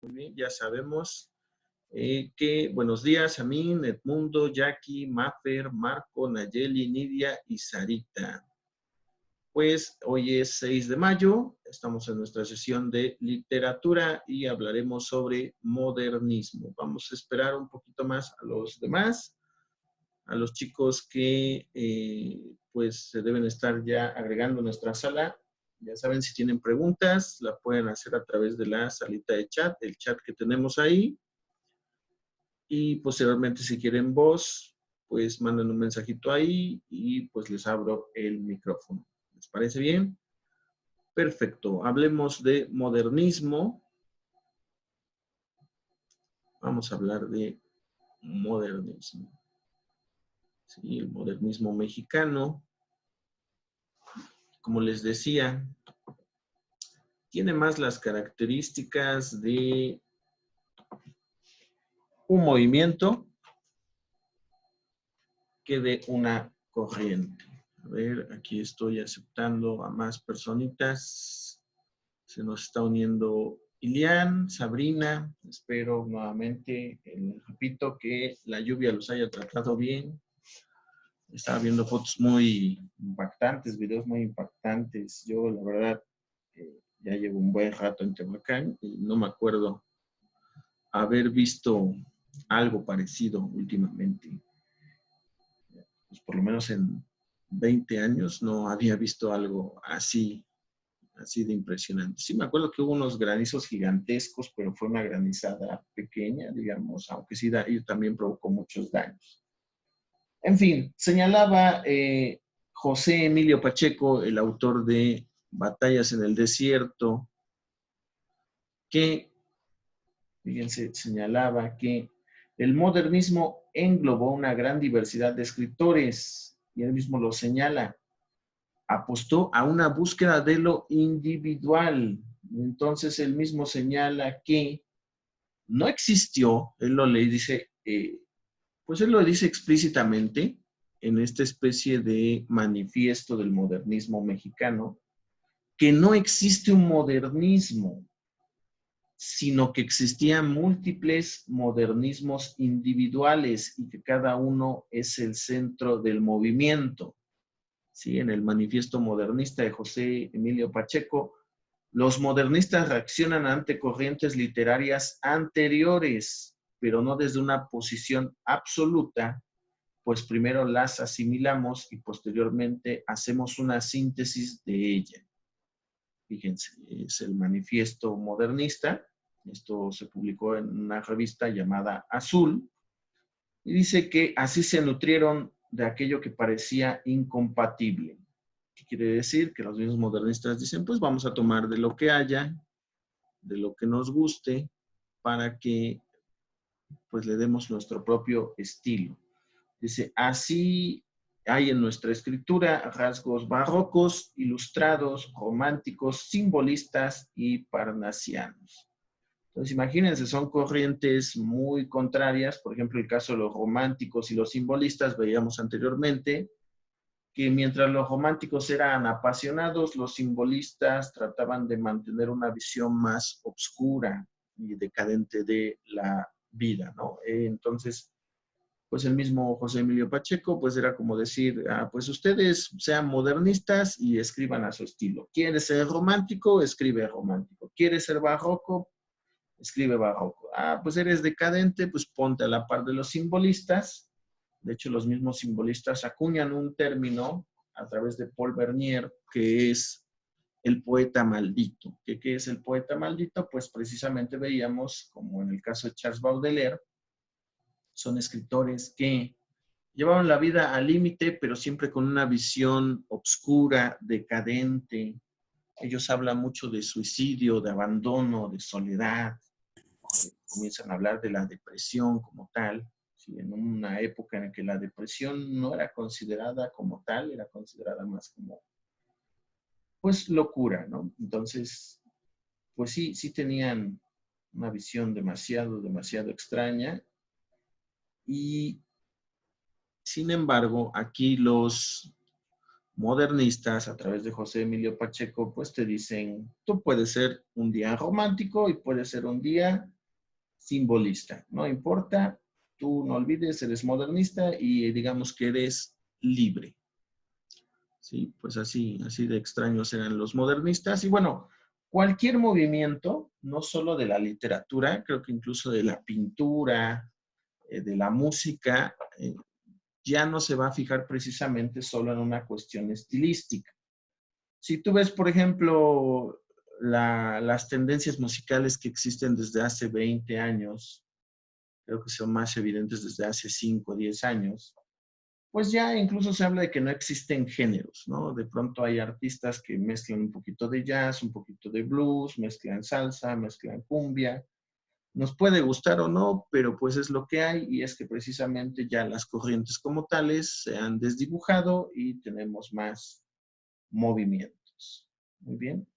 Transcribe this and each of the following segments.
Muy bien, ya sabemos que buenos días a mí, Edmundo, Jackie, Maffer, Marco, Nayeli, Nidia y Sarita. Pues hoy es 6 de mayo, estamos en nuestra sesión de literatura y hablaremos sobre modernismo. Vamos a esperar un poquito más a los demás, a los chicos que pues se deben estar ya agregando a nuestra sala. Ya saben, si tienen preguntas, la pueden hacer a través de la salita de chat, el chat que tenemos ahí. Y posteriormente, si quieren voz, pues manden un mensajito ahí y pues les abro el micrófono. ¿Les parece bien? Perfecto. Hablemos de modernismo. Vamos a hablar de modernismo. Sí, el modernismo mexicano. Como les decía, tiene más las características de un movimiento que de una corriente. A ver, aquí estoy aceptando a más personitas. Se nos está uniendo Ilian, Sabrina. Espero nuevamente, repito, que la lluvia los haya tratado bien. Estaba viendo fotos muy impactantes, videos muy impactantes. Yo, la verdad, ya llevo un buen rato en Tehuacán y no me acuerdo haber visto algo parecido últimamente. Pues por lo menos en 20 años no había visto algo así de impresionante. Sí, me acuerdo que hubo unos granizos gigantescos, pero fue una granizada pequeña, digamos, aunque sí también provocó muchos daños. En fin, señalaba José Emilio Pacheco, el autor de Batallas en el Desierto, que, fíjense, señalaba que el modernismo englobó una gran diversidad de escritores, y él mismo lo señala, apostó a una búsqueda de lo individual. Entonces él mismo señala que no existió, él lo le dice, pues él lo dice explícitamente en esta especie de manifiesto del modernismo mexicano, que no existe un modernismo, sino que existían múltiples modernismos individuales y que cada uno es el centro del movimiento. ¿Sí? En el manifiesto modernista de José Emilio Pacheco, los modernistas reaccionan ante corrientes literarias anteriores, pero no desde una posición absoluta, pues primero las asimilamos y posteriormente hacemos una síntesis de ella. Fíjense, es el manifiesto modernista. Esto se publicó en una revista llamada Azul, y dice que así se nutrieron de aquello que parecía incompatible. ¿Qué quiere decir? Que los mismos modernistas dicen, pues vamos a tomar de lo que haya, de lo que nos guste, para que pues le demos nuestro propio estilo. Dice, así hay en nuestra escritura rasgos barrocos, ilustrados, románticos, simbolistas y parnasianos. Entonces, imagínense, son corrientes muy contrarias. Por ejemplo, el caso de los románticos y los simbolistas, veíamos anteriormente, que mientras los románticos eran apasionados, los simbolistas trataban de mantener una visión más oscura y decadente de la vida, ¿no? Entonces, pues el mismo José Emilio Pacheco, pues era como decir, pues ustedes sean modernistas y escriban a su estilo. ¿Quieres ser romántico? Escribe romántico. ¿Quieres ser barroco? Escribe barroco. Pues eres decadente, pues ponte a la par de los simbolistas. De hecho, los mismos simbolistas acuñan un término a través de Paul Bernier, que es el poeta maldito. ¿Qué es el poeta maldito? Pues precisamente veíamos, como en el caso de Charles Baudelaire, son escritores que llevaron la vida al límite, pero siempre con una visión obscura, decadente. Ellos hablan mucho de suicidio, de abandono, de soledad. Comienzan a hablar de la depresión como tal, ¿sí? En una época en la que la depresión no era considerada como tal, era considerada más como, pues, locura, ¿no? Entonces, pues sí tenían una visión demasiado extraña. Y sin embargo, aquí los modernistas, a través de José Emilio Pacheco, pues te dicen, tú puedes ser un día romántico y puedes ser un día simbolista. No importa, tú no olvides, eres modernista y digamos que eres libre. Sí, pues así de extraños eran los modernistas. Y bueno, cualquier movimiento, no solo de la literatura, creo que incluso de la pintura, de la música, ya no se va a fijar precisamente solo en una cuestión estilística. Si tú ves, por ejemplo, las tendencias musicales que existen desde hace 20 años, creo que son más evidentes desde hace 5 o 10 años, pues ya incluso se habla de que no existen géneros, ¿no? De pronto hay artistas que mezclan un poquito de jazz, un poquito de blues, mezclan salsa, mezclan cumbia. Nos puede gustar o no, pero pues es lo que hay y es que precisamente ya las corrientes como tales se han desdibujado y tenemos más movimientos. Muy bien.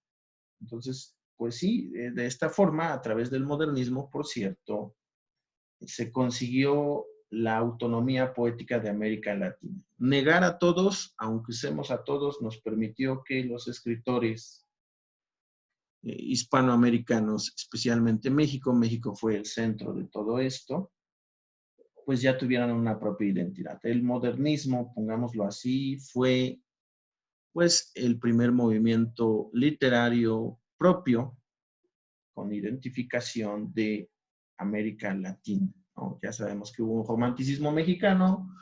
Entonces, pues sí, de esta forma, a través del modernismo, por cierto, se consiguió la autonomía poética de América Latina. Negar a todos, aunque usemos a todos, nos permitió que los escritores hispanoamericanos, especialmente México fue el centro de todo esto, pues ya tuvieran una propia identidad. El modernismo, pongámoslo así, fue pues el primer movimiento literario propio con identificación de América Latina, ¿no? Ya sabemos que hubo un romanticismo mexicano,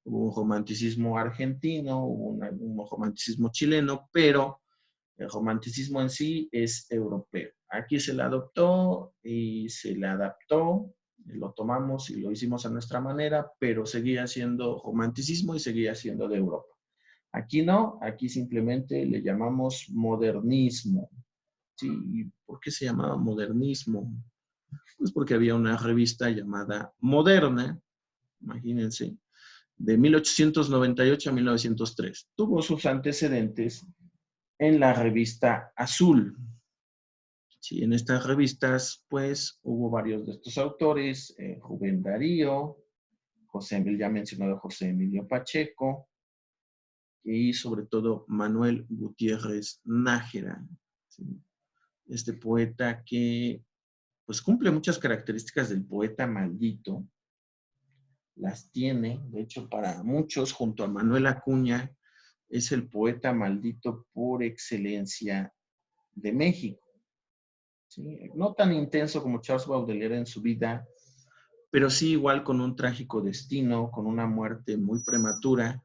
hubo un romanticismo argentino, hubo un romanticismo chileno, pero el romanticismo en sí es europeo. Aquí se le adoptó y se le adaptó, lo tomamos y lo hicimos a nuestra manera, pero seguía siendo romanticismo y seguía siendo de Europa. Aquí no, aquí simplemente le llamamos modernismo. Sí, ¿y por qué se llamaba modernismo? Pues porque había una revista llamada Moderna, imagínense, de 1898 a 1903. Tuvo sus antecedentes en la revista Azul. Sí, en estas revistas, pues, hubo varios de estos autores, Rubén Darío, José Emilio, ya mencionado José Emilio Pacheco, y sobre todo Manuel Gutiérrez Nájera, ¿sí? Este poeta que pues cumple muchas características del poeta maldito, las tiene, de hecho para muchos, junto a Manuel Acuña, es el poeta maldito por excelencia de México. ¿Sí? No tan intenso como Charles Baudelaire en su vida, pero sí igual con un trágico destino, con una muerte muy prematura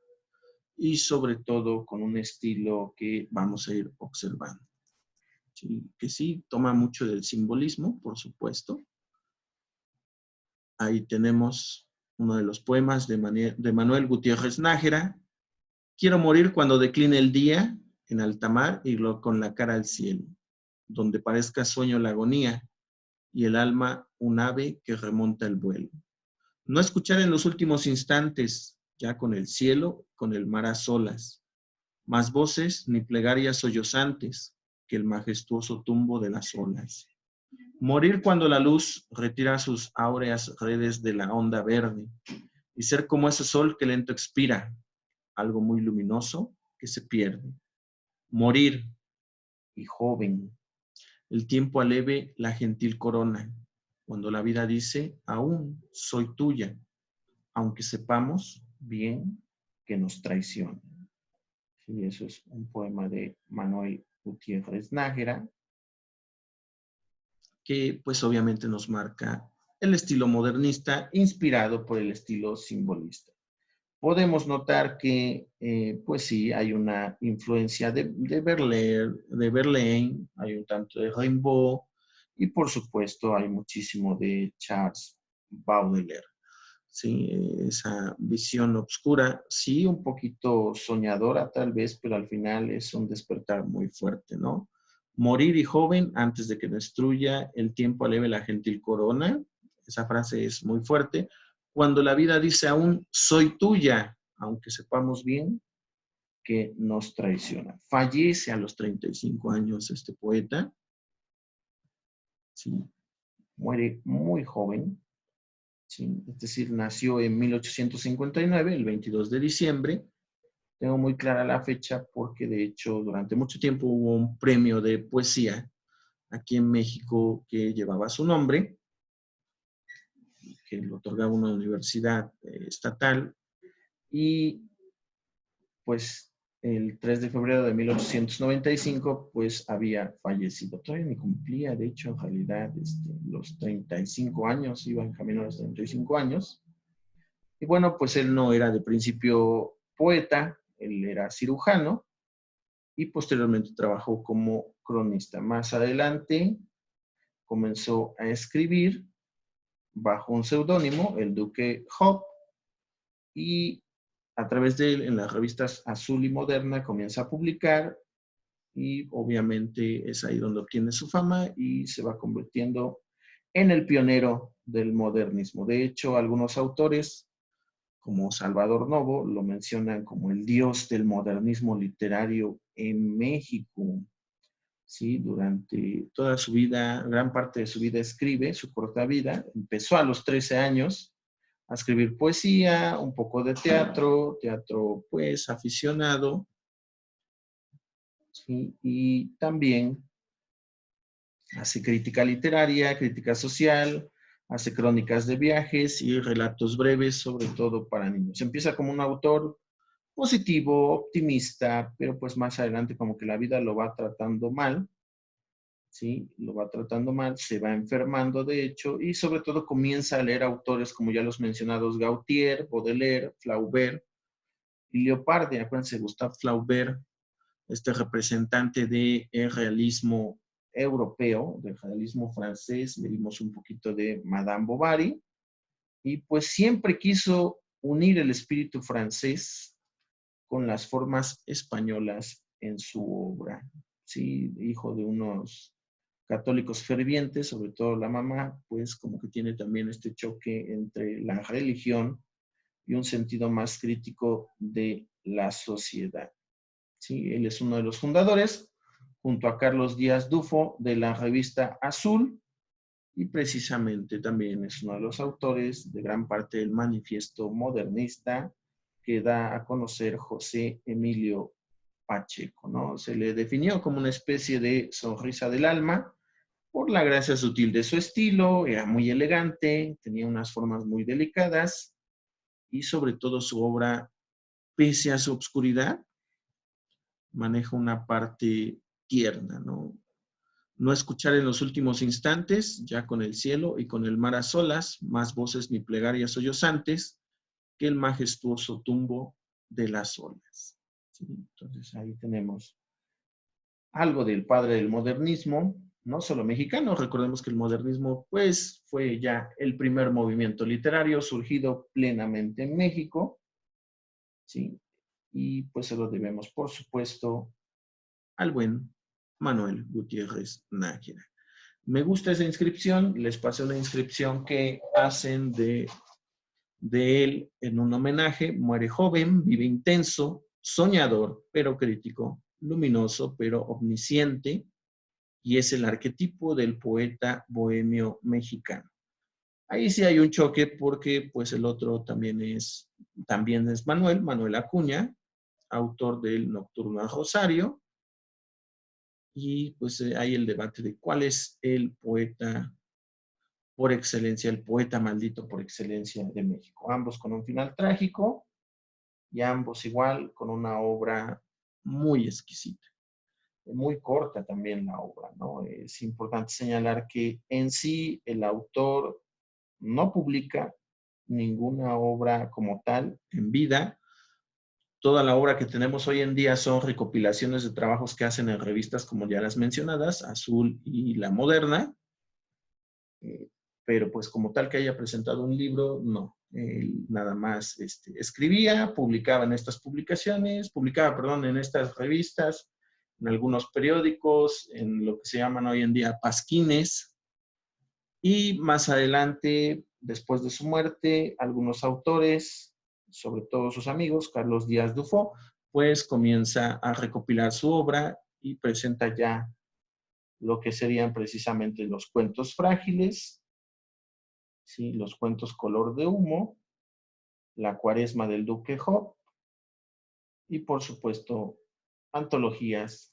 y sobre todo con un estilo que vamos a ir observando. ¿Sí? Que sí toma mucho del simbolismo, por supuesto. Ahí tenemos uno de los poemas de Manuel Gutiérrez Nájera. Quiero morir cuando decline el día en alta mar y con la cara al cielo, donde parezca sueño la agonía y el alma un ave que remonta el vuelo. No escuchar en los últimos instantes, ya con el cielo, con el mar a solas, más voces ni plegarias sollozantes que el majestuoso tumbo de las olas. Morir cuando la luz retira sus áureas redes de la onda verde y ser como ese sol que lento expira, algo muy luminoso que se pierde. Morir y joven, el tiempo aleve la gentil corona, cuando la vida dice, aún soy tuya, aunque sepamos bien que nos traiciona. Sí, eso es un poema de Manuel Gutiérrez Nájera, que pues obviamente nos marca el estilo modernista inspirado por el estilo simbolista. Podemos notar que, pues sí, hay una influencia de Verlaine, hay un tanto de Rimbaud y por supuesto hay muchísimo de Charles Baudelaire. Sí, esa visión oscura, sí, un poquito soñadora tal vez, pero al final es un despertar muy fuerte, ¿no? Morir y joven antes de que destruya el tiempo aleve la gentil corona. Esa frase es muy fuerte. Cuando la vida dice aún, soy tuya, aunque sepamos bien que nos traiciona. Fallece a los 35 años este poeta. Sí, muere muy joven. Sí, es decir, nació en 1859, el 22 de diciembre, Tengo muy clara la fecha porque de hecho durante mucho tiempo hubo un premio de poesía aquí en México que llevaba su nombre, que lo otorgaba una universidad estatal y pues el 3 de febrero de 1895 pues había fallecido. Todavía ni cumplía, de hecho, en realidad los 35 años, iba en camino a los 35 años. Y bueno, pues él no era de principio poeta, él era cirujano y posteriormente trabajó como cronista. Más adelante comenzó a escribir bajo un seudónimo, el Duque Hop, y a través de él en las revistas Azul y Moderna comienza a publicar y obviamente es ahí donde obtiene su fama y se va convirtiendo en el pionero del modernismo. De hecho, algunos autores como Salvador Novo lo mencionan como el dios del modernismo literario en México. Sí, durante toda su vida, gran parte de su vida escribe, su corta vida. Empezó a los 13 años a escribir poesía, un poco de teatro pues aficionado, ¿sí? Y también hace crítica literaria, crítica social, hace crónicas de viajes y relatos breves, sobre todo para niños. Empieza como un autor positivo, optimista, pero pues más adelante como que la vida lo va tratando mal, ¿sí? Lo va tratando mal, se va enfermando de hecho y sobre todo comienza a leer autores como ya los mencionados Gautier, Baudelaire, Flaubert y Leopardi. Acuérdense, Gustave Flaubert, este representante del realismo europeo, del realismo francés, leímos un poquito de Madame Bovary, y pues siempre quiso unir el espíritu francés con las formas españolas en su obra. Sí, hijo de unos católicos fervientes, sobre todo la mamá, pues como que tiene también este choque entre la religión y un sentido más crítico de la sociedad. Sí, él es uno de los fundadores, junto a Carlos Díaz Dufo, de la revista Azul, y precisamente también es uno de los autores de gran parte del manifiesto modernista que da a conocer José Emilio Pacheco, ¿no? Se le definió como una especie de sonrisa del alma por la gracia sutil de su estilo, era muy elegante, tenía unas formas muy delicadas y sobre todo su obra, pese a su obscuridad, maneja una parte tierna, ¿no? No escuchar en los últimos instantes, ya con el cielo y con el mar a solas, más voces ni plegarias sollozantes que el majestuoso tumbo de las olas. ¿Sí? Entonces ahí tenemos algo del padre del modernismo, no solo mexicano, recordemos que el modernismo pues fue ya el primer movimiento literario surgido plenamente en México, ¿sí? Y pues se lo debemos, por supuesto, al buen Manuel Gutiérrez Nájera. Me gusta esa inscripción, les pasé una inscripción que hacen de él en un homenaje. Muere joven, vive intenso, soñador, pero crítico, luminoso, pero omnisciente, y es el arquetipo del poeta bohemio mexicano. Ahí sí hay un choque porque pues el otro también es Manuel Acuña, autor del Nocturno a Rosario, y pues hay el debate de cuál es el poeta por excelencia, el poeta maldito por excelencia de México. Ambos con un final trágico y ambos igual con una obra muy exquisita. Muy corta también la obra, ¿no? Es importante señalar que en sí el autor no publica ninguna obra como tal en vida. Toda la obra que tenemos hoy en día son recopilaciones de trabajos que hacen en revistas como ya las mencionadas, Azul y La Moderna, pero pues como tal que haya presentado un libro, no. Él nada más escribía, publicaba en estas publicaciones, publicaba, perdón, en estas revistas, en algunos periódicos, en lo que se llaman hoy en día pasquines, y más adelante, después de su muerte, algunos autores, sobre todo sus amigos, Carlos Díaz Dufo, pues comienza a recopilar su obra y presenta ya lo que serían precisamente los cuentos frágiles, ¿sí? Los cuentos color de humo, la cuaresma del Duque Hop y, por supuesto, antologías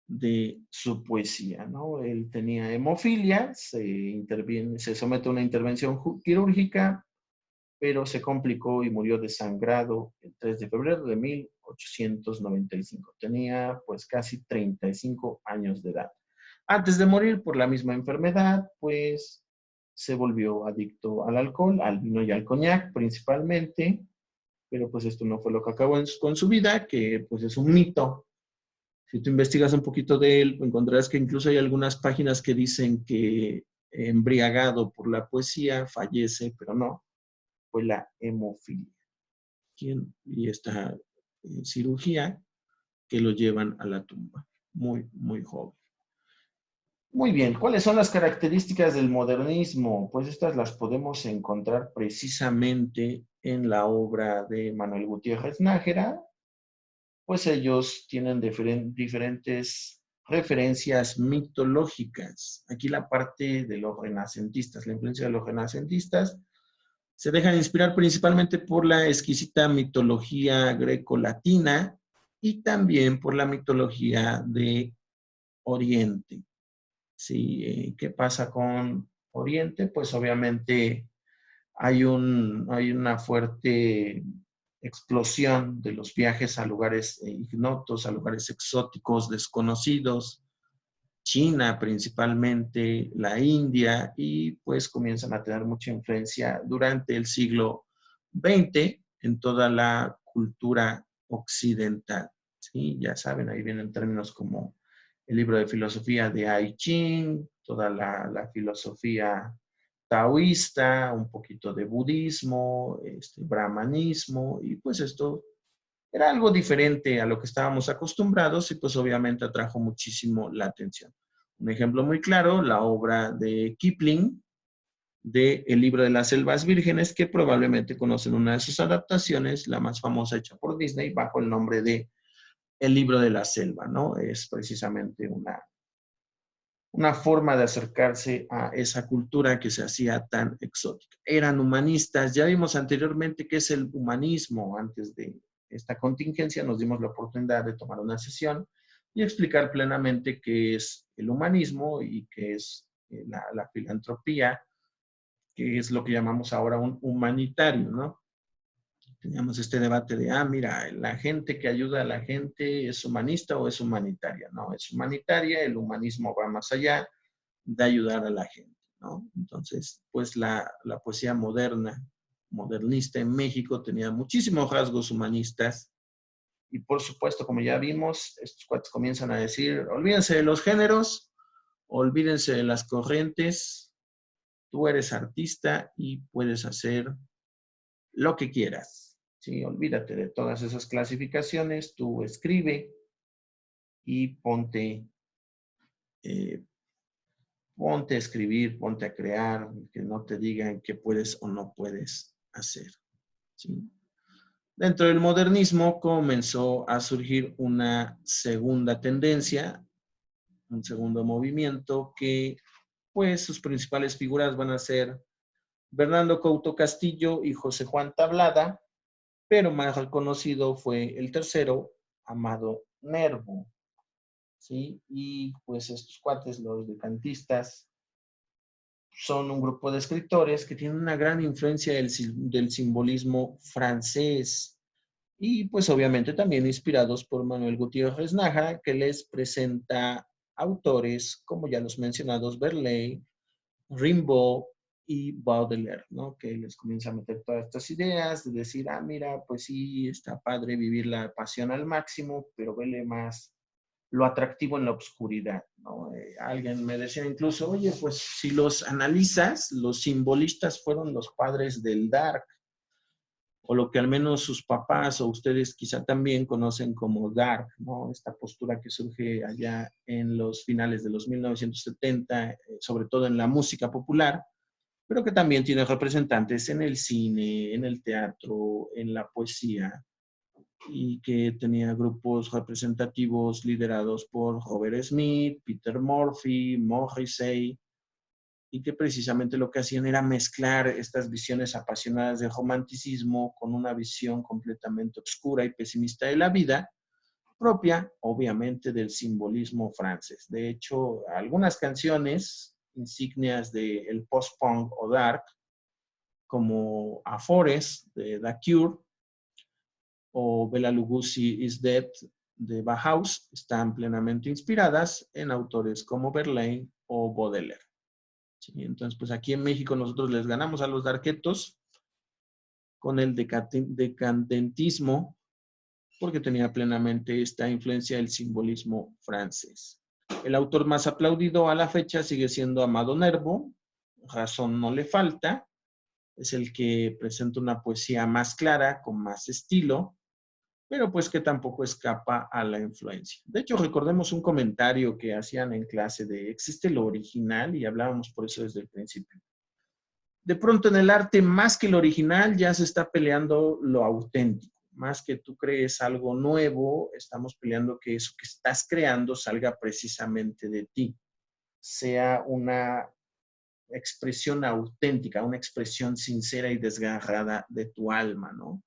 de su poesía, ¿no? Él tenía hemofilia, se somete a una intervención quirúrgica, pero se complicó y murió desangrado el 3 de febrero de 1895. Tenía pues casi 35 años de edad. Antes de morir por la misma enfermedad, pues se volvió adicto al alcohol, al vino y al coñac principalmente, pero pues esto no fue lo que acabó con su vida, que pues es un mito. Si tú investigas un poquito de él, encontrarás que incluso hay algunas páginas que dicen que embriagado por la poesía fallece, pero no, fue la hemofilia. Y esta cirugía que lo llevan a la tumba, muy, muy joven. Muy bien, ¿cuáles son las características del modernismo? Pues estas las podemos encontrar precisamente en la obra de Manuel Gutiérrez Nájera, pues ellos tienen diferentes referencias mitológicas. Aquí la parte de los renacentistas, la influencia de los renacentistas, se dejan inspirar principalmente por la exquisita mitología greco-latina y también por la mitología de Oriente. ¿Sí? ¿Qué pasa con Oriente? Pues obviamente hay una fuerte explosión de los viajes a lugares ignotos, a lugares exóticos, desconocidos, China principalmente, la India, y pues comienzan a tener mucha influencia durante el siglo XX en toda la cultura occidental. ¿Sí? Ya saben, ahí vienen términos como el libro de filosofía de I Ching, toda la filosofía taoísta, un poquito de budismo, brahmanismo, y pues esto era algo diferente a lo que estábamos acostumbrados y pues obviamente atrajo muchísimo la atención. Un ejemplo muy claro, la obra de Kipling, de El libro de las selvas vírgenes, que probablemente conocen una de sus adaptaciones, la más famosa hecha por Disney, bajo el nombre de El libro de la selva, ¿no? Es precisamente una forma de acercarse a esa cultura que se hacía tan exótica. Eran humanistas, ya vimos anteriormente qué es el humanismo. Antes de esta contingencia nos dimos la oportunidad de tomar una sesión y explicar plenamente qué es el humanismo y qué es la filantropía, que es lo que llamamos ahora un humanitario, ¿no? Teníamos este debate de, mira, la gente que ayuda a la gente es humanista o es humanitaria, ¿no? Es humanitaria, el humanismo va más allá de ayudar a la gente, ¿no? Entonces, pues la poesía modernista en México tenía muchísimos rasgos humanistas y por supuesto, como ya vimos, estos cuates comienzan a decir, olvídense de los géneros, olvídense de las corrientes, tú eres artista y puedes hacer lo que quieras, ¿sí? Olvídate de todas esas clasificaciones, tú escribe y eh, ponte a escribir, ponte a crear, que no te digan qué puedes o no puedes hacer, ¿sí? Dentro del modernismo comenzó a surgir una segunda tendencia, un segundo movimiento que, pues, sus principales figuras van a ser Bernardo Couto Castillo y José Juan Tablada, pero más reconocido fue el tercero, Amado Nervo, ¿sí? Y pues estos cuates, los decantistas, son un grupo de escritores que tienen una gran influencia del simbolismo francés y pues obviamente también inspirados por Manuel Gutiérrez Nájera, que les presenta autores como ya los mencionados Verlaine, Rimbaud y Baudelaire, ¿no? Que les comienza a meter todas estas ideas de decir, mira, pues sí, está padre vivir la pasión al máximo, pero vele más lo atractivo en la oscuridad, ¿no? Alguien me decía incluso, oye, pues si los analizas, los simbolistas fueron los padres del dark, o lo que al menos sus papás o ustedes quizá también conocen como dark, ¿no? Esta postura que surge allá en los finales de los 1970, sobre todo en la música popular, pero que también tiene representantes en el cine, en el teatro, en la poesía, y que tenía grupos representativos liderados por Robert Smith, Peter Murphy, Morrissey y que precisamente lo que hacían era mezclar estas visiones apasionadas del romanticismo con una visión completamente oscura y pesimista de la vida, propia, obviamente, del simbolismo francés. De hecho, algunas canciones insignias del post-punk o dark, como Afores de The Cure o Bela Lugosi is Dead de Bauhaus, están plenamente inspiradas en autores como Verlaine o Baudelaire. ¿Sí? Entonces, pues aquí en México nosotros les ganamos a los darketos con el decadentismo, porque tenía plenamente esta influencia del simbolismo francés. El autor más aplaudido a la fecha sigue siendo Amado Nervo, razón no le falta, es el que presenta una poesía más clara, con más estilo, pero pues que tampoco escapa a la influencia. De hecho, recordemos un comentario que hacían en clase de existe lo original y hablábamos por eso desde el principio. De pronto en el arte, más que lo original, ya se está peleando lo auténtico. Más que tú crees algo nuevo, estamos peleando que eso que estás creando salga precisamente de ti. Sea una expresión auténtica, una expresión sincera y desgarrada de tu alma, ¿no?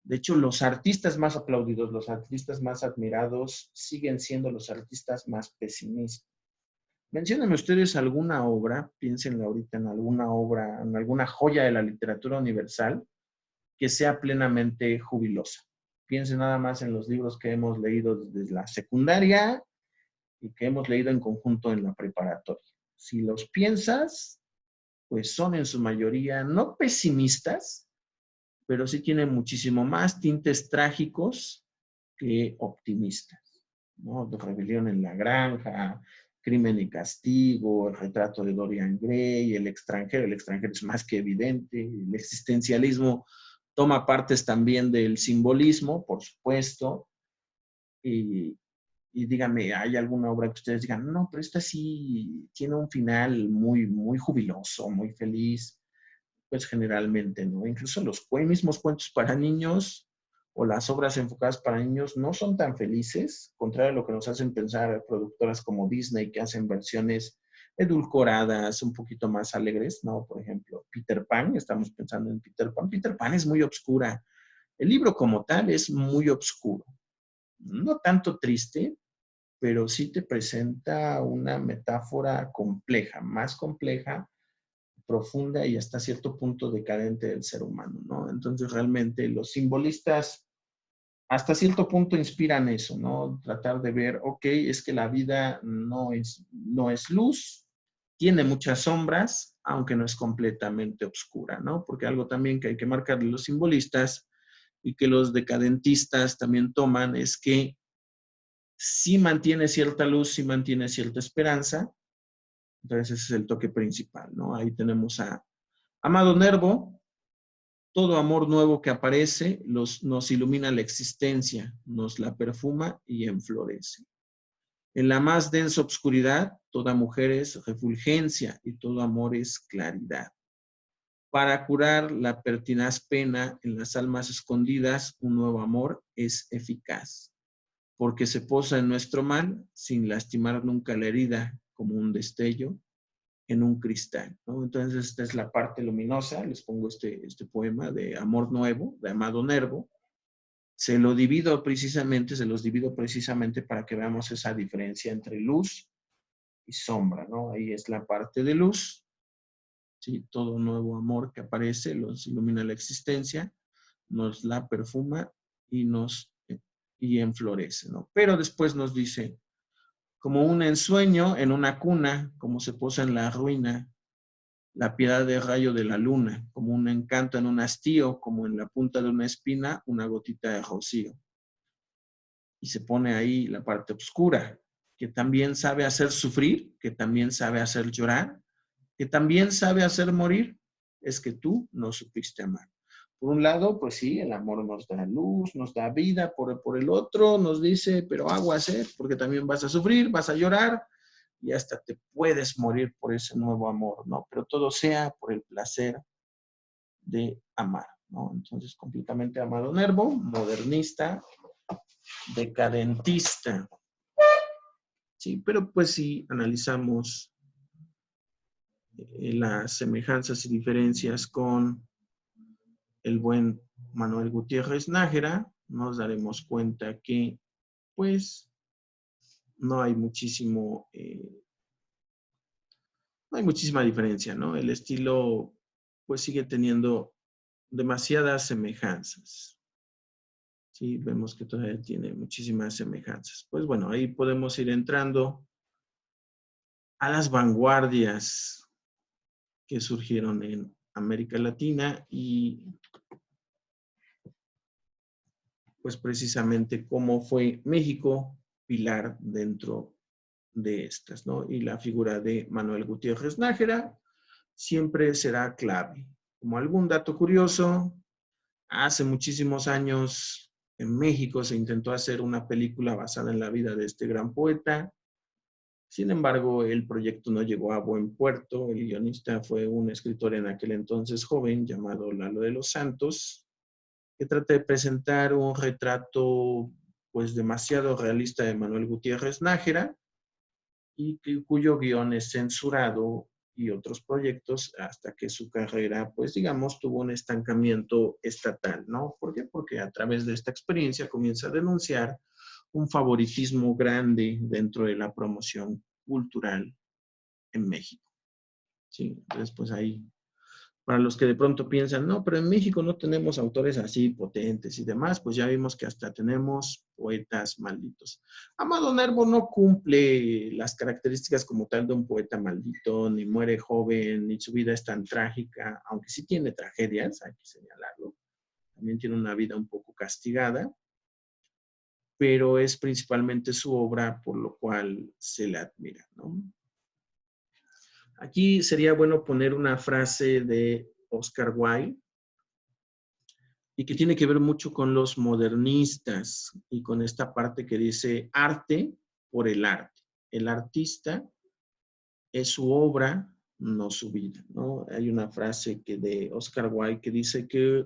De hecho, los artistas más aplaudidos, los artistas más admirados, siguen siendo los artistas más pesimistas. Menciónenme ustedes alguna obra, piénsenlo ahorita en alguna obra, en alguna joya de la literatura universal que sea plenamente jubilosa. Piensen nada más en los libros que hemos leído desde la secundaria y que hemos leído en conjunto en la preparatoria. Si los piensas, pues son en su mayoría no pesimistas, pero sí tienen muchísimo más tintes trágicos que optimistas, ¿no? Rebelión en la Granja, Crimen y Castigo, El retrato de Dorian Gray, El extranjero es más que evidente, el existencialismo toma partes también del simbolismo, por supuesto, y díganme, ¿hay alguna obra que ustedes digan, no, pero esta sí tiene un final muy, muy jubiloso, muy feliz? Pues generalmente, ¿no? Incluso los mismos cuentos para niños o las obras enfocadas para niños no son tan felices, contrario a lo que nos hacen pensar productoras como Disney, que hacen versiones edulcoradas, un poquito más alegres, ¿no? Por ejemplo, Peter Pan, estamos pensando en Peter Pan. Peter Pan es muy obscura. El libro como tal es muy obscuro. No tanto triste, pero sí te presenta una metáfora compleja, más compleja, profunda y hasta cierto punto decadente del ser humano, ¿no? Entonces realmente los simbolistas hasta cierto punto inspiran eso, ¿no? Tratar de ver, ok, es que la vida no es luz, tiene muchas sombras, aunque no es completamente oscura, ¿no? Porque algo también que hay que marcar de los simbolistas y que los decadentistas también toman es que sí mantiene cierta luz, sí mantiene cierta esperanza. Entonces ese es el toque principal, ¿no? Ahí tenemos a Amado Nervo, todo amor nuevo que aparece nos ilumina la existencia, nos la perfuma y enflorece. En la más densa obscuridad, toda mujer es refulgencia y todo amor es claridad. Para curar la pertinaz pena en las almas escondidas, un nuevo amor es eficaz, porque se posa en nuestro mal sin lastimar nunca la herida, como un destello en un cristal, ¿no? Entonces esta es la parte luminosa, les pongo este poema de Amor Nuevo, de Amado Nervo. Se los divido precisamente para que veamos esa diferencia entre luz y sombra, ¿no? Ahí es la parte de luz, ¿sí? Todo nuevo amor que aparece nos ilumina la existencia, nos la perfuma y enflorece, ¿no? Pero después nos dice, como un ensueño en una cuna, como se posa en la ruina, la piedad de rayo de la luna, como un encanto en un hastío, como en la punta de una espina, una gotita de rocío. Y se pone ahí la parte oscura, que también sabe hacer sufrir, que también sabe hacer llorar, que también sabe hacer morir, es que tú no supiste amar. Por un lado, pues sí, el amor nos da luz, nos da vida, por el otro nos dice, pero aguas, porque también vas a sufrir, vas a llorar, y hasta te puedes morir por ese nuevo amor, ¿no? Pero todo sea por el placer de amar, ¿no? Entonces, completamente Amado Nervo, modernista, decadentista, ¿sí? Pero pues si analizamos las semejanzas y diferencias con el buen Manuel Gutiérrez Nájera, nos daremos cuenta que, pues, no hay muchísima diferencia, ¿no? El estilo, pues, sigue teniendo demasiadas semejanzas. Sí, vemos que todavía tiene muchísimas semejanzas. Pues bueno, ahí podemos ir entrando a las vanguardias que surgieron en América Latina y pues precisamente cómo fue México pilar dentro de estas, ¿no? Y la figura de Manuel Gutiérrez Nájera siempre será clave. Como algún dato curioso, hace muchísimos años en México se intentó hacer una película basada en la vida de este gran poeta. Sin embargo, el proyecto no llegó a buen puerto. El guionista fue un escritor en aquel entonces joven llamado Lalo de los Santos, que trata de presentar un retrato pues demasiado realista de Manuel Gutiérrez Nájera y cuyo guión es censurado y otros proyectos hasta que su carrera, pues digamos, tuvo un estancamiento estatal, ¿no? ¿Por qué? Porque a través de esta experiencia comienza a denunciar un favoritismo grande dentro de la promoción cultural en México. Sí, entonces pues ahí, para los que de pronto piensan, no, pero en México no tenemos autores así potentes y demás, pues ya vimos que hasta tenemos poetas malditos. Amado Nervo no cumple las características como tal de un poeta maldito, ni muere joven, ni su vida es tan trágica, aunque sí tiene tragedias, hay que señalarlo. También tiene una vida un poco castigada, pero es principalmente su obra por lo cual se le admira, ¿no? Aquí sería bueno poner una frase de Oscar Wilde y que tiene que ver mucho con los modernistas y con esta parte que dice arte por el arte. El artista es su obra, no su vida, ¿no? Hay una frase de Oscar Wilde que dice que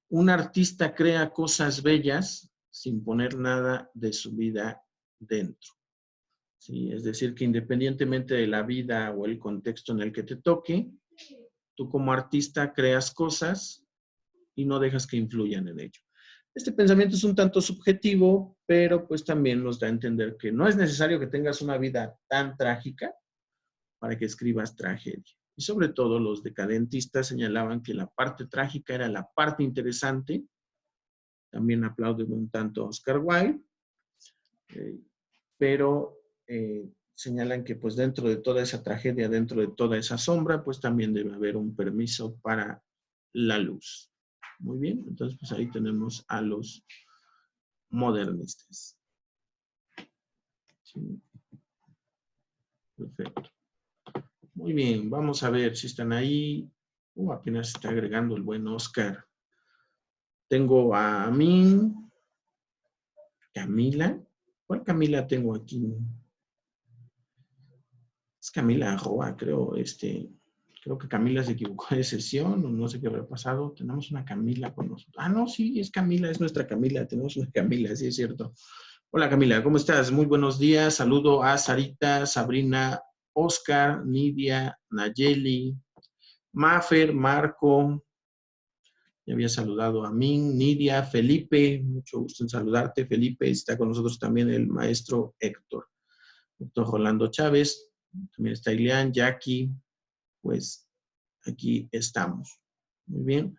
un artista crea cosas bellas sin poner nada de su vida dentro. ¿Sí? Es decir, que independientemente de la vida o el contexto en el que te toque, tú como artista creas cosas y no dejas que influyan en ello. Este pensamiento es un tanto subjetivo, pero pues también nos da a entender que no es necesario que tengas una vida tan trágica para que escribas tragedia. Y sobre todo los decadentistas señalaban que la parte trágica era la parte interesante. También aplauden un tanto a Oscar Wilde, pero señalan que pues dentro de toda esa tragedia, dentro de toda esa sombra, pues también debe haber un permiso para la luz. Muy bien, entonces pues ahí tenemos a los modernistas. Sí. Perfecto. Muy bien, vamos a ver si están ahí. Apenas está agregando el buen Oscar. Tengo a Amin, Camila. ¿Cuál Camila tengo aquí? Es Camila Roa, creo. Creo que Camila se equivocó de sesión o no sé qué habrá pasado. Tenemos una Camila con nosotros. Ah, no, sí, es Camila, es nuestra Camila. Tenemos una Camila, sí es cierto. Hola Camila, ¿cómo estás? Muy buenos días. Saludo a Sarita, Sabrina, Oscar, Nidia, Nayeli, Mafer, Marco. Ya había saludado a Min, Nidia, Felipe. Mucho gusto en saludarte, Felipe. Está con nosotros también el maestro Héctor. Doctor Rolando Chávez. También está Ileán, Jackie. Pues aquí estamos. Muy bien.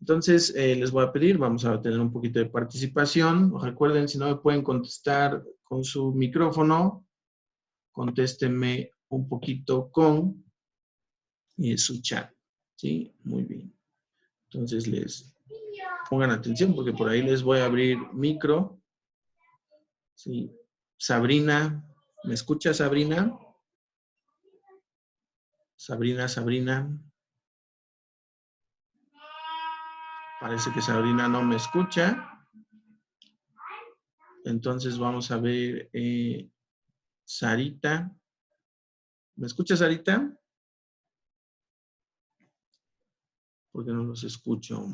Entonces, les voy a pedir, vamos a tener un poquito de participación. Recuerden, si no me pueden contestar con su micrófono, contéstenme un poquito con su chat. ¿Sí? Muy bien. Entonces, les pongan atención porque por ahí les voy a abrir micro. ¿Sí? Sabrina, ¿me escucha Sabrina? Sabrina. Parece que Sabrina no me escucha. Entonces vamos a ver, Sarita. ¿Me escucha Sarita? Porque no los escucho.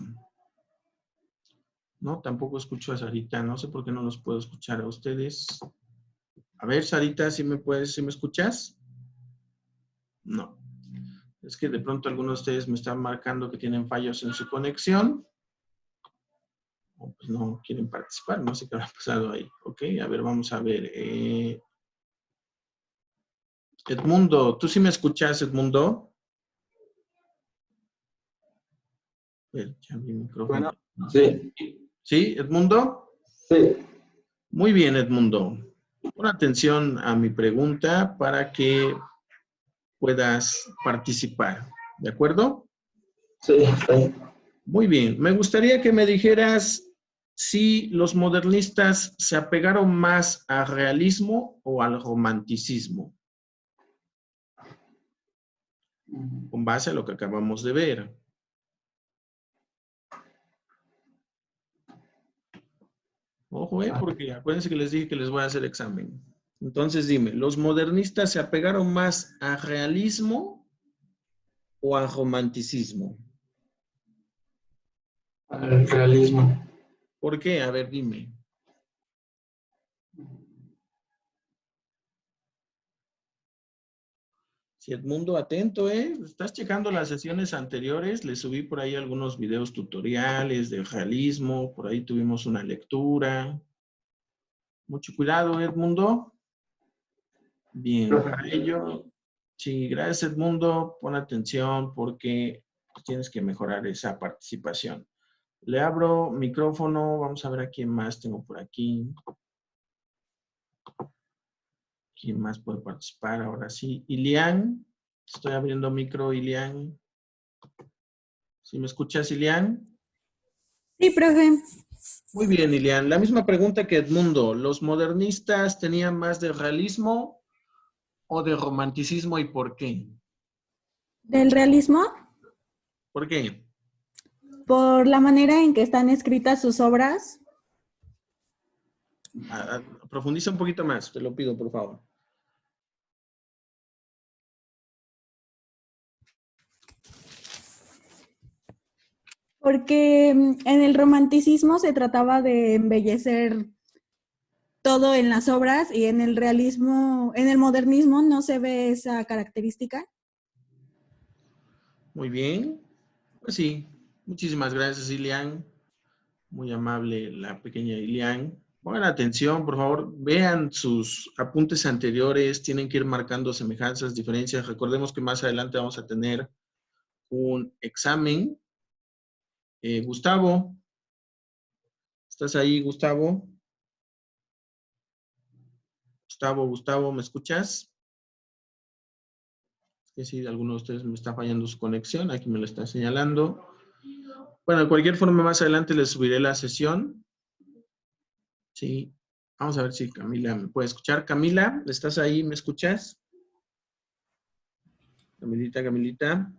No, tampoco escucho a Sarita. No sé por qué no los puedo escuchar a ustedes. A ver, Sarita, ¿sí me escuchas? No. Es que de pronto algunos de ustedes me están marcando que tienen fallos en su conexión. O pues no quieren participar, no sé qué ha pasado ahí. Ok, a ver, vamos a ver. Edmundo, ¿tú sí me escuchas, Edmundo? A ver, ya mi micrófono. Bueno, sí. ¿Sí, Edmundo? Sí. Muy bien, Edmundo. Pon atención a mi pregunta para que puedas participar. ¿De acuerdo? Sí, sí. Muy bien. Me gustaría que me dijeras si los modernistas se apegaron más al realismo o al romanticismo, con base a lo que acabamos de ver. Ojo, porque acuérdense que les dije que les voy a hacer examen. Entonces dime, ¿los modernistas se apegaron más al realismo o al romanticismo? Al realismo. ¿Por qué? A ver, dime. Si Edmundo, atento, estás checando las sesiones anteriores, le subí por ahí algunos videos tutoriales de realismo, por ahí tuvimos una lectura. Mucho cuidado, Edmundo. Bien, para ello, sí, gracias Edmundo, pon atención porque tienes que mejorar esa participación. Le abro micrófono, vamos a ver a quién más tengo por aquí. ¿Quién más puede participar? Ahora sí, Ilian. Estoy abriendo micro, Ilian. ¿Sí me escuchas, Ilian? Sí, profe. Muy bien, Ilian. La misma pregunta que Edmundo. ¿Los modernistas tenían más de realismo o de romanticismo y por qué? ¿Del realismo? ¿Por qué? Por la manera en que están escritas sus obras. Profundiza un poquito más, te lo pido, por favor. Porque en el romanticismo se trataba de embellecer todo en las obras y en el realismo, en el modernismo no se ve esa característica. Muy bien. Pues sí. Muchísimas gracias, Ilian. Muy amable la pequeña Ilian. Pongan atención, por favor. Vean sus apuntes anteriores. Tienen que ir marcando semejanzas, diferencias. Recordemos que más adelante vamos a tener un examen. Gustavo. ¿Estás ahí, Gustavo? Gustavo, ¿me escuchas? Es que si alguno de ustedes me está fallando su conexión, aquí me lo está señalando. Bueno, de cualquier forma, más adelante les subiré la sesión. Sí. Vamos a ver si Camila me puede escuchar. Camila, ¿estás ahí? ¿Me escuchas? Camilita.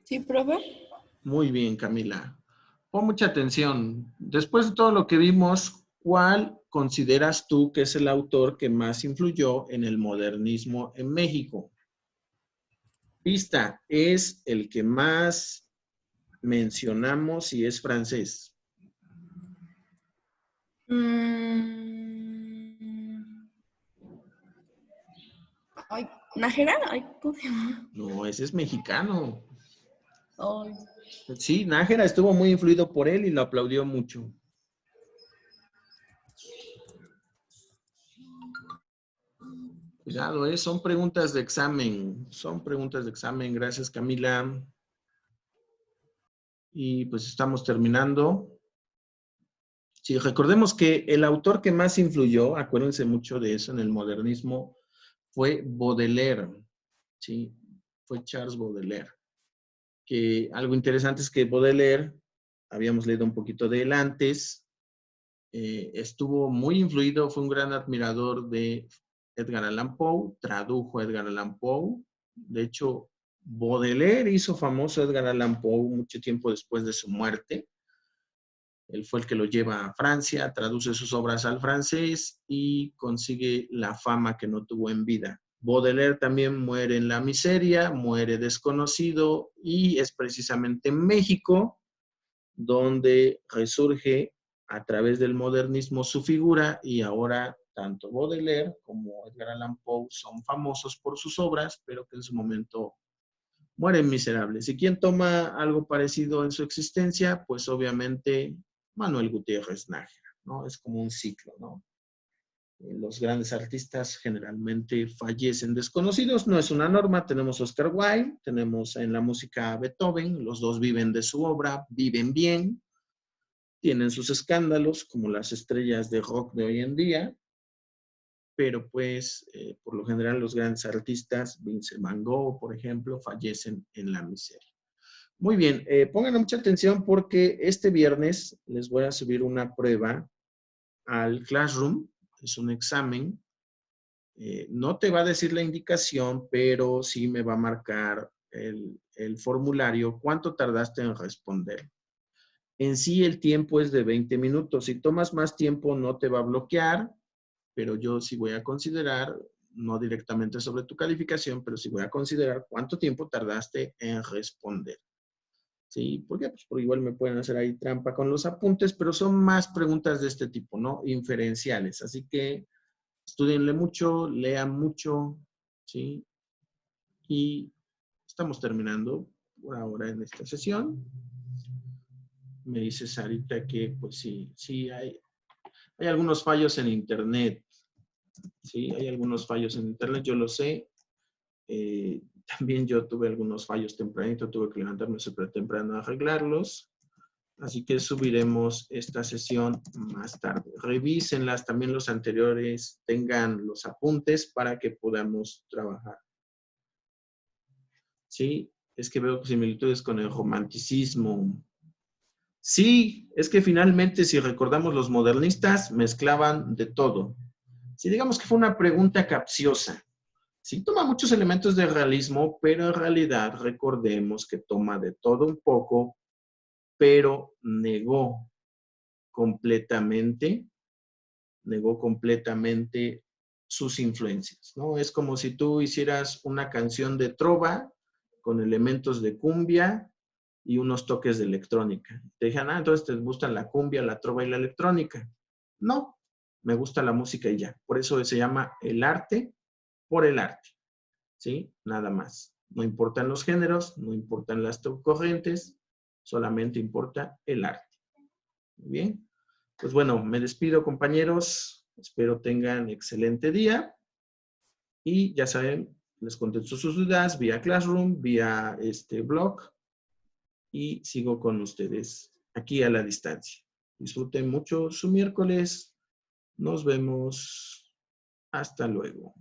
Sí, profe. Muy bien, Camila. Pon mucha atención. Después de todo lo que vimos, ¿cuál consideras tú que es el autor que más influyó en el modernismo en México? Pista, es el que más mencionamos y es francés. Ay, ¿Nájera? Ay, ¿cómo se llama? No, ese es mexicano. Ay. Sí, Nájera estuvo muy influido por él y lo aplaudió mucho. Cuidado, son preguntas de examen. Son preguntas de examen. Gracias, Camila. Y pues estamos terminando. Sí, recordemos que el autor que más influyó, acuérdense mucho de eso en el modernismo, fue Baudelaire. Sí, fue Charles Baudelaire. Que algo interesante es que Baudelaire, habíamos leído un poquito de él antes, estuvo muy influido, fue un gran admirador de Edgar Allan Poe, tradujo a Edgar Allan Poe. De hecho, Baudelaire hizo famoso a Edgar Allan Poe mucho tiempo después de su muerte. Él fue el que lo lleva a Francia, traduce sus obras al francés y consigue la fama que no tuvo en vida. Baudelaire también muere en la miseria, muere desconocido y es precisamente en México donde resurge a través del modernismo su figura y ahora Tanto Baudelaire como Edgar Allan Poe son famosos por sus obras, pero que en su momento mueren miserables. ¿Y quién toma algo parecido en su existencia? Pues obviamente Manuel Gutiérrez Nájera, ¿no? Es como un ciclo, ¿no? Los grandes artistas generalmente fallecen desconocidos, no es una norma. Tenemos Oscar Wilde, tenemos en la música a Beethoven, los dos viven de su obra, viven bien, tienen sus escándalos como las estrellas de rock de hoy en día, pero pues por lo general los grandes artistas, Vincent Van Gogh, por ejemplo, fallecen en la miseria. Muy bien, pongan mucha atención porque este viernes les voy a subir una prueba al Classroom, es un examen. No te va a decir la indicación, pero sí me va a marcar el formulario cuánto tardaste en responder. En sí el tiempo es de 20 minutos. Si tomas más tiempo no te va a bloquear, pero yo sí voy a considerar, no directamente sobre tu calificación, pero sí voy a considerar cuánto tiempo tardaste en responder. ¿Sí? ¿Por qué? Pues porque igual me pueden hacer ahí trampa con los apuntes, pero son más preguntas de este tipo, ¿no? Inferenciales. Así que estudienle mucho, lean mucho, ¿sí? Y estamos terminando por ahora en esta sesión. Me dice Sarita que, pues sí hay algunos fallos en internet. Sí, hay algunos fallos en internet, yo lo sé. También yo tuve algunos fallos tempranito, tuve que levantarme súper temprano a arreglarlos. Así que subiremos esta sesión más tarde. Revísenlas también los anteriores, tengan los apuntes para que podamos trabajar. Sí, es que veo similitudes con el romanticismo. Sí, es que finalmente si recordamos los modernistas mezclaban de todo. Sí, digamos que fue una pregunta capciosa. Sí, toma muchos elementos de realismo, pero en realidad recordemos que toma de todo un poco, pero negó completamente sus influencias, ¿no? Es como si tú hicieras una canción de trova con elementos de cumbia y unos toques de electrónica. Te dijeron, entonces te gustan la cumbia, la trova y la electrónica. No, me gusta la música y ya. Por eso se llama el arte por el arte, ¿sí? Nada más. No importan los géneros, no importan las corrientes, solamente importa el arte. Muy bien. Pues bueno, me despido, compañeros. Espero tengan excelente día. Y ya saben, les contesto sus dudas vía Classroom, vía este blog. Y sigo con ustedes aquí a la distancia. Disfruten mucho su miércoles. Nos vemos. Hasta luego.